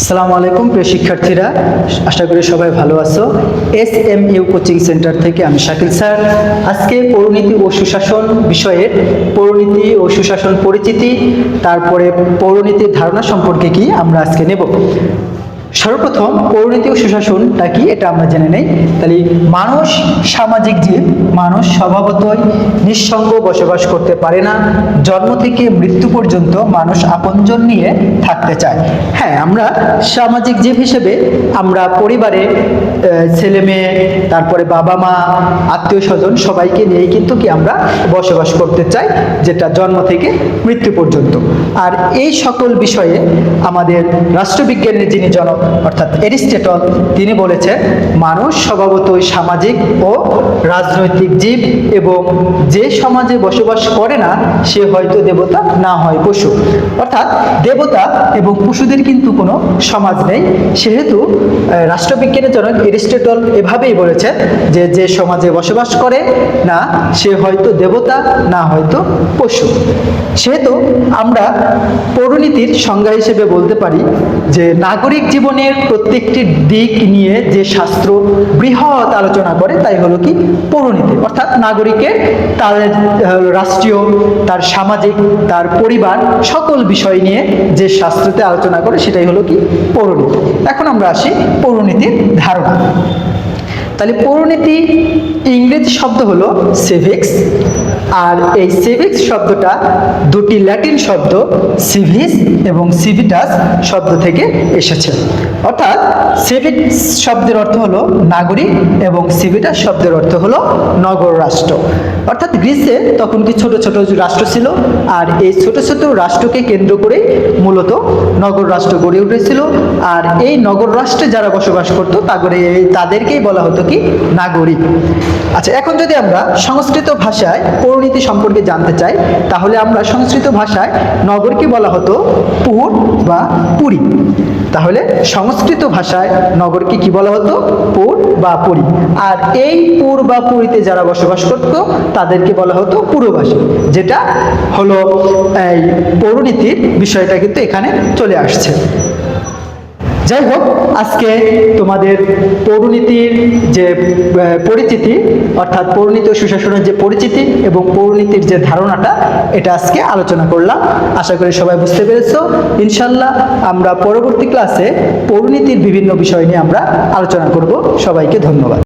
আসসালামু আলাইকুম প্রিয় শিক্ষার্থীরা, আশা করি সবাই ভালো আছো। SMU কোচিং সেন্টার থেকে আমি শাকিল স্যার। আজকে পৌরনীতি ও সুশাসন বিষয়ের পৌরনীতি ও সুশাসন পরিচিতি, তারপরে পৌরনীতির ধারণা সম্পর্কে কি আমরা আজকে নেব। সর্বপ্রথম পৌরনীতি ও সুশাসনটা কি এটা আমরা জেনে নেই। তাহলে মানুষ সামাজিক জীব, মানুষ স্বভাবতই নিঃসঙ্গ বসবাস করতে পারে না। জন্ম থেকে মৃত্যু পর্যন্ত মানুষ আপনজন নিয়ে থাকতে চায়। হ্যাঁ, আমরা সামাজিক জীব হিসেবে আমরা পরিবারে ছেলে মেয়ে, তারপরে বাবা মা, আত্মীয় স্বজন সবাইকে নিয়েই কিন্তু কি আমরা বসবাস করতে চাই, যেটা জন্ম থেকে মৃত্যু পর্যন্ত। আর এই সকল বিষয়ে আমাদের রাষ্ট্রবিজ্ঞানের যিনি জনক অর্থাৎ এরিস্টটল, তিনি বলেছেন মানুষ স্বভাবতই সামাজিক ও রাজনৈতিক জীব, এবং যে সমাজে বসবাস করে না সে হয়তো দেবতা, না হয় পশু। অর্থাৎ দেবতা এবং পশুদের কিন্তু কোনো সমাজ নেই। সেহেতু রাষ্ট্রবিজ্ঞানের জনক এরিস্টটল এভাবেই বলেছেন যে যে সমাজে বসবাস করে না সে হয়তো দেবতা, না হয়তো পশু। সেহেতু আমরা পৌরনীতির সংজ্ঞা হিসেবে বলতে পারি যে নাগরিক জীবনের প্রত্যেকটি দিক নিয়ে যে শাস্ত্র বৃহৎ আলোচনা করে তাই হলো কি পৌরনীতি। অর্থাৎ নাগরিকের তার রাষ্ট্রীয়, তার সামাজিক, তার পরিবার সকল বিষয় নিয়ে যে শাস্ত্রতে আলোচনা করে সেটাই হলো কি পৌরনীতি। এখন আমরা আসি পৌরনীতির ধারণা। তাহলে পৌরনীতি ইংরেজি শব্দ হলো সিভিক্স, আর এই সিভিক্স শব্দটা দুটি ল্যাটিন শব্দ সিভিস এবং সিভিটাস শব্দ থেকে এসেছে। অর্থাৎ সিভিক্স শব্দের অর্থ হলো নাগরিক এবং সিভিটাস শব্দের অর্থ হলো নগর রাষ্ট্র। অর্থাৎ গ্রিসে তখন কি ছোট ছোট রাষ্ট্র ছিল, আর এই ছোট ছোট রাষ্ট্রকে কেন্দ্র করে মূলত নগর রাষ্ট্র গড়ে উঠেছিল। আর এই নগর রাষ্ট্রে যারা বসবাস করতো তাদেরকেই বলা হতো কি নাগরিক। আচ্ছা, এখন যদি আমরা সংস্কৃত ভাষায় পৌরনীতি সম্পর্কে জানতে চাই, তাহলে আমরা সংস্কৃত ভাষায় নগরকে বলা হতো পুর বা পুরী। তাহলে সংস্কৃত ভাষায় নগরকে কি বলা হতো? পুর বা পুরী। আর এই পুর বা পুরীতে যারা বসবাস করত তাদেরকে বলা হতো পুরবাসী, যেটা হলো এই পৌরনীতির বিষয়টা কিন্তু এখানে চলে আসছে। যাই হোক, আজকে তোমাদের পৌরনীতির যে পরিচিতি, অর্থাৎ পৌরনীতি ও সুশাসনের যে পরিচিতি এবং পৌরনীতির যে ধারণাটা, এটা আজকে আলোচনা করলাম। আশা করি সবাই বুঝতে পেরেছো। ইনশাল্লাহ আমরা পরবর্তী ক্লাসে পৌরনীতির বিভিন্ন বিষয় নিয়ে আমরা আলোচনা করব। সবাইকে ধন্যবাদ।